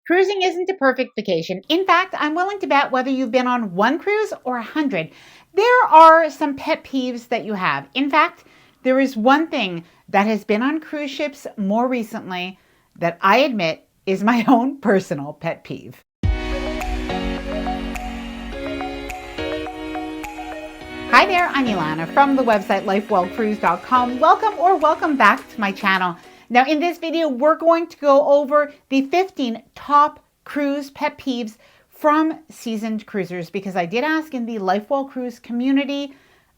Cruising isn't a perfect vacation. In fact, I'm willing to bet whether you've been on one cruise or 100, there are some pet peeves that you have. In fact, there is one thing that has been on cruise ships more recently that I admit is my own personal pet peeve. Hi there, I'm Ilana from the website lifewellcruise.com. Welcome back to my channel. Now in this video, we're going to go over the 15 top cruise pet peeves from seasoned cruisers because I did ask in the LifeWell Cruise community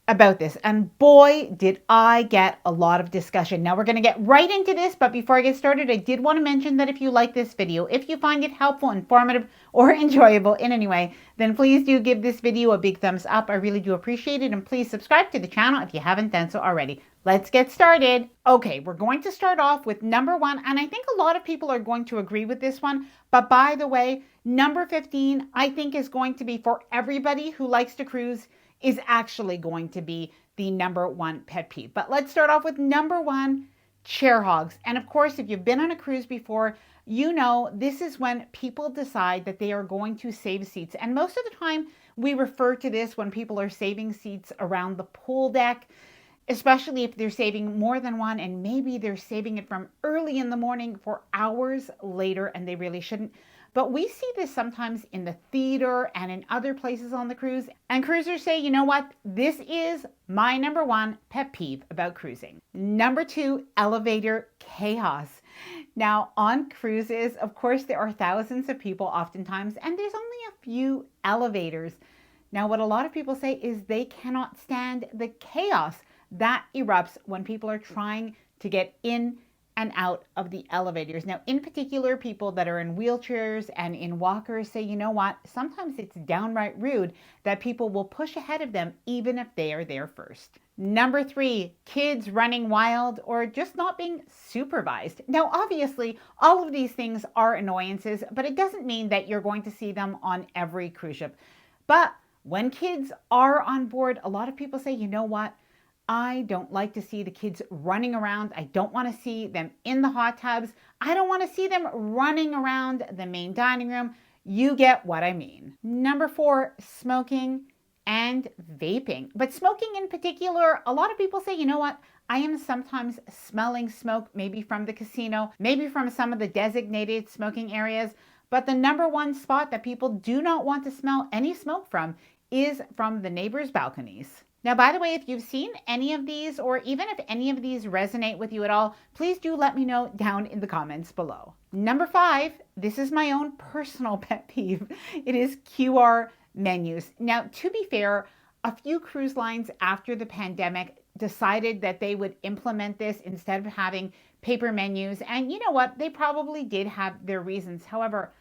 about this, and boy, did I get a lot of discussion. Now we're going to get right into this, but before I get started, I did want to mention that if you like this video, if you find it helpful, informative, or enjoyable in any way, then please do give this video a big thumbs up. I really do appreciate it, and please subscribe to the channel if you haven't done so already. Let's get started. Okay, we're going to start off with number one, and I think a lot of people are going to agree with this one, but by the way, number 15, I think is going to be for everybody who likes to cruise, is actually going to be the number one pet peeve. But let's start off with number one, chair hogs. And of course, if you've been on a cruise before, you know this is when people decide that they are going to save seats. And most of the time, we refer to this when people are saving seats around the pool deck, especially if they're saving more than one and maybe they're saving it from early in the morning for hours later and they really shouldn't. But we see this sometimes in the theater and in other places on the cruise. And cruisers say, you know what? This is my number one pet peeve about cruising. Number two, elevator chaos. Now, on cruises, of course, there are thousands of people oftentimes, and there's only a few elevators. Now, what a lot of people say is they cannot stand the chaos that erupts when people are trying to get in and out of the elevators. Now, in particular, people that are in wheelchairs and in walkers say, you know what, sometimes it's downright rude that people will push ahead of them even if they are there first. Number three, kids running wild or just not being supervised. Now, obviously, all of these things are annoyances, but it doesn't mean that you're going to see them on every cruise ship. But when kids are on board, a lot of people say, you know what, I don't like to see the kids running around. I don't want to see them in the hot tubs. I don't want to see them running around the main dining room. You get what I mean. Number four, smoking and vaping. But smoking in particular, a lot of people say, you know what? I am sometimes smelling smoke, maybe from the casino, maybe from some of the designated smoking areas. But the number one spot that people do not want to smell any smoke from is from the neighbors' balconies. Now, by the way, if you've seen any of these, or even if any of these resonate with you at all, please do let me know down in the comments below. Number five, this is my own personal pet peeve. It is QR menus. Now, to be fair, a few cruise lines after the pandemic decided that they would implement this instead of having paper menus. And you know what? They probably did have their reasons. However,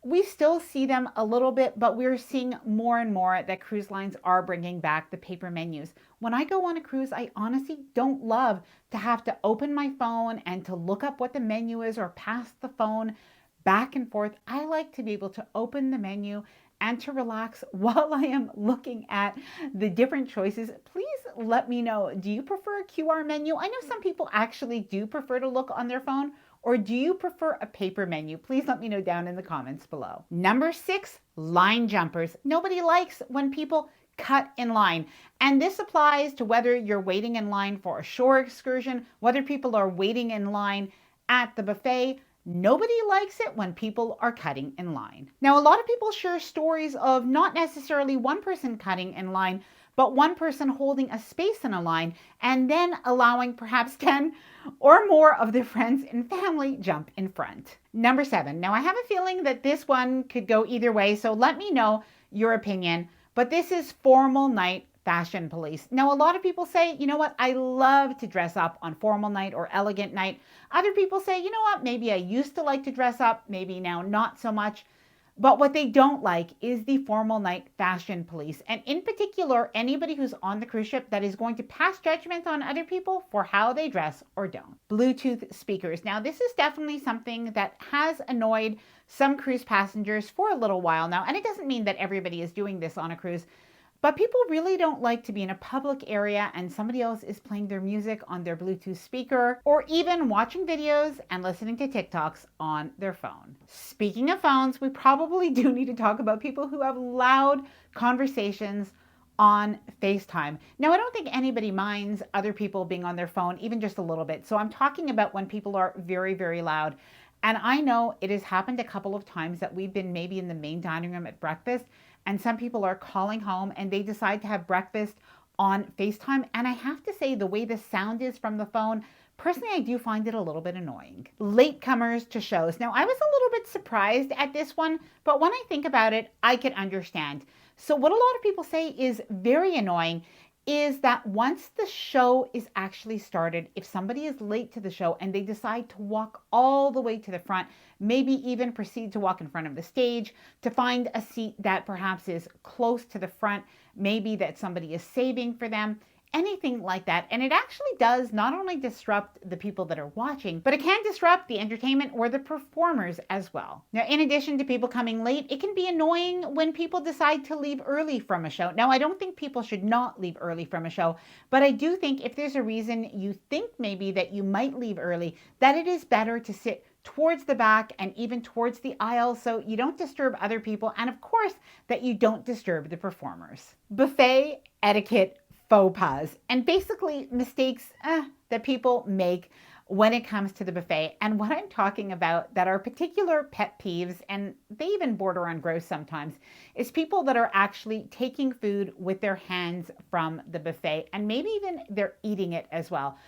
we still see them a little bit, but we're seeing more and more that cruise lines are bringing back the paper menus. When I go on a cruise, I honestly don't love to have to open my phone and to look up what the menu is or pass the phone back and forth. I like to be able to open the menu and to relax while I am looking at the different choices. Please let me know, do you prefer a QR menu? I know some people actually do prefer to look on their phone, or do you prefer a paper menu? Please let me know down in the comments below. Number six, line jumpers. Nobody likes when people cut in line. And this applies to whether you're waiting in line for a shore excursion, whether people are waiting in line at the buffet. Nobody likes it when people are cutting in line. Now, a lot of people share stories of not necessarily one person cutting in line, but one person holding a space in a line and then allowing perhaps 10 or more of their friends and family jump in front. Number seven. Now, I have a feeling that this one could go either way, so let me know your opinion. But this is formal night fashion police. Now, a lot of people say, you know what, I love to dress up on formal night or elegant night. Other people say, you know what, maybe I used to like to dress up, maybe now not so much. But what they don't like is the formal night fashion police. And in particular, anybody who's on the cruise ship that is going to pass judgment on other people for how they dress or don't. Bluetooth speakers. Now, this is definitely something that has annoyed some cruise passengers for a little while now. And it doesn't mean that everybody is doing this on a cruise. But people really don't like to be in a public area and somebody else is playing their music on their Bluetooth speaker, or even watching videos and listening to TikToks on their phone. Speaking of phones, we probably do need to talk about people who have loud conversations on FaceTime. Now, I don't think anybody minds other people being on their phone, even just a little bit. So I'm talking about when people are very, very loud. And I know it has happened a couple of times that we've been maybe in the main dining room at breakfast, and some people are calling home and they decide to have breakfast on FaceTime. And I have to say, the way the sound is from the phone, personally, I do find it a little bit annoying. Latecomers to shows. Now, I was a little bit surprised at this one, but when I think about it, I can understand. So what a lot of people say is very annoying is that once the show is actually started, if somebody is late to the show and they decide to walk all the way to the front, maybe even proceed to walk in front of the stage to find a seat that perhaps is close to the front, maybe that somebody is saving for them, anything like that. And it actually does not only disrupt the people that are watching, but it can disrupt the entertainment or the performers as well. Now, in addition to people coming late, it can be annoying when people decide to leave early from a show. Now, I don't think people should not leave early from a show, but I do think if there's a reason you think maybe that you might leave early, that it is better to sit towards the back and even towards the aisle so you don't disturb other people, and of course that you don't disturb the performers. Buffet etiquette faux pas, and basically mistakes that people make when it comes to the buffet. And what I'm talking about that are particular pet peeves, and they even border on gross sometimes, is people that are actually taking food with their hands from the buffet, and maybe even they're eating it as well.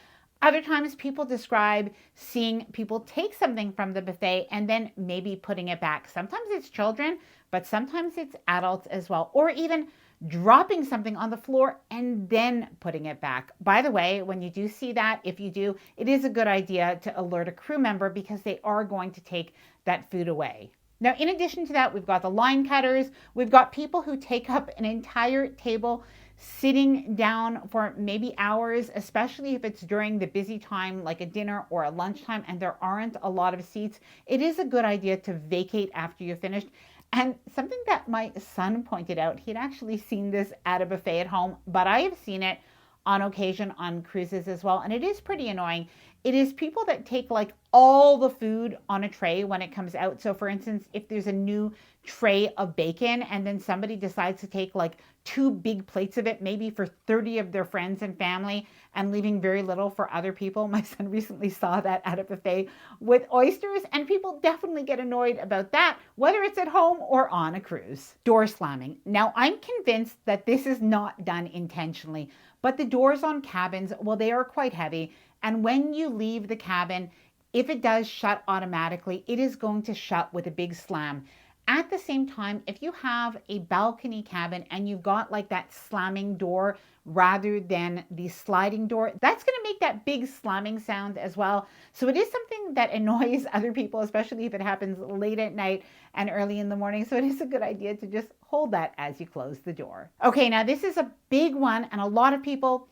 Other times people describe seeing people take something from the buffet and then maybe putting it back. Sometimes it's children, but sometimes it's adults as well, or even dropping something on the floor and then putting it back. By the way, when you do see that, if you do, it is a good idea to alert a crew member because they are going to take that food away. Now, in addition to that, we've got the line cutters. We've got people who take up an entire table sitting down for maybe hours, especially if it's during the busy time like a dinner or a lunchtime and there aren't a lot of seats. It is a good idea to vacate after you've finished. And something that my son pointed out, he'd actually seen this at a buffet at home, but I have seen it on occasion on cruises as well, and it is pretty annoying. It is people that take like all the food on a tray when it comes out. So for instance, if there's a new tray of bacon and then somebody decides to take like 2 big plates of it, maybe for 30 of their friends and family, and leaving very little for other people. My son recently saw that at a buffet with oysters, and people definitely get annoyed about that, whether it's at home or on a cruise. Door slamming. Now, I'm convinced that this is not done intentionally, but the doors on cabins, well, they are quite heavy. And when you leave the cabin, if it does shut automatically, it is going to shut with a big slam. At the same time, if you have a balcony cabin and you've got like that slamming door rather than the sliding door, that's going to make that big slamming sound as well. So it is something that annoys other people, especially if it happens late at night and early in the morning. So it is a good idea to just hold that as you close the door. Okay, now this is a big one, and a lot of people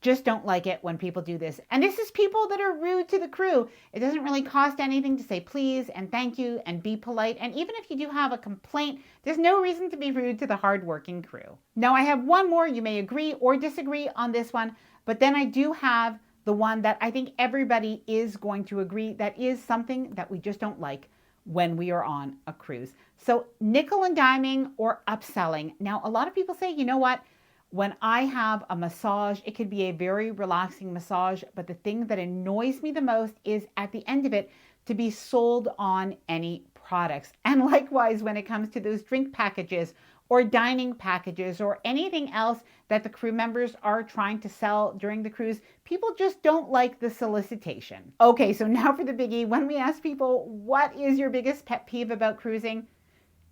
just don't like it when people do this. And this is people that are rude to the crew. It doesn't really cost anything to say please and thank you and be polite. And even if you do have a complaint, there's no reason to be rude to the hardworking crew. Now, I have one more. You may agree or disagree on this one, but then I do have the one that I think everybody is going to agree that is something that we just don't like when we are on a cruise. So nickel and diming or upselling. Now, a lot of people say, you know what? When I have a massage, it could be a very relaxing massage, but the thing that annoys me the most is at the end of it to be sold on any products. And likewise, when it comes to those drink packages or dining packages or anything else that the crew members are trying to sell during the cruise, people just don't like the solicitation. Okay, so now for the biggie. When we ask people, what is your biggest pet peeve about cruising?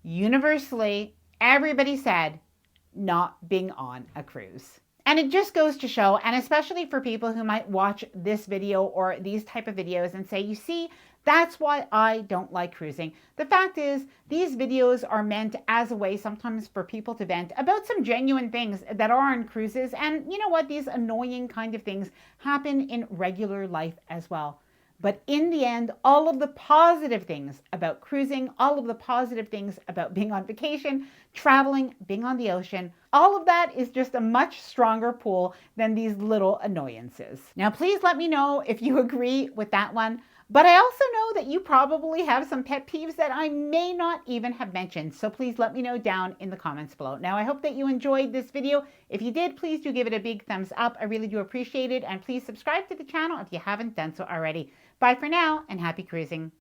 Universally, everybody said, not being on a cruise. And it just goes to show, and especially for people who might watch this video or these type of videos and say, you see, that's why I don't like cruising. The fact is, these videos are meant as a way sometimes for people to vent about some genuine things that are on cruises. And you know what? These annoying kind of things happen in regular life as well. But in the end, all of the positive things about cruising, all of the positive things about being on vacation, traveling, being on the ocean, all of that is just a much stronger pull than these little annoyances. Now, please let me know if you agree with that one. But I also know that you probably have some pet peeves that I may not even have mentioned. So please let me know down in the comments below. Now, I hope that you enjoyed this video. If you did, please do give it a big thumbs up. I really do appreciate it. And please subscribe to the channel if you haven't done so already. Bye for now and happy cruising.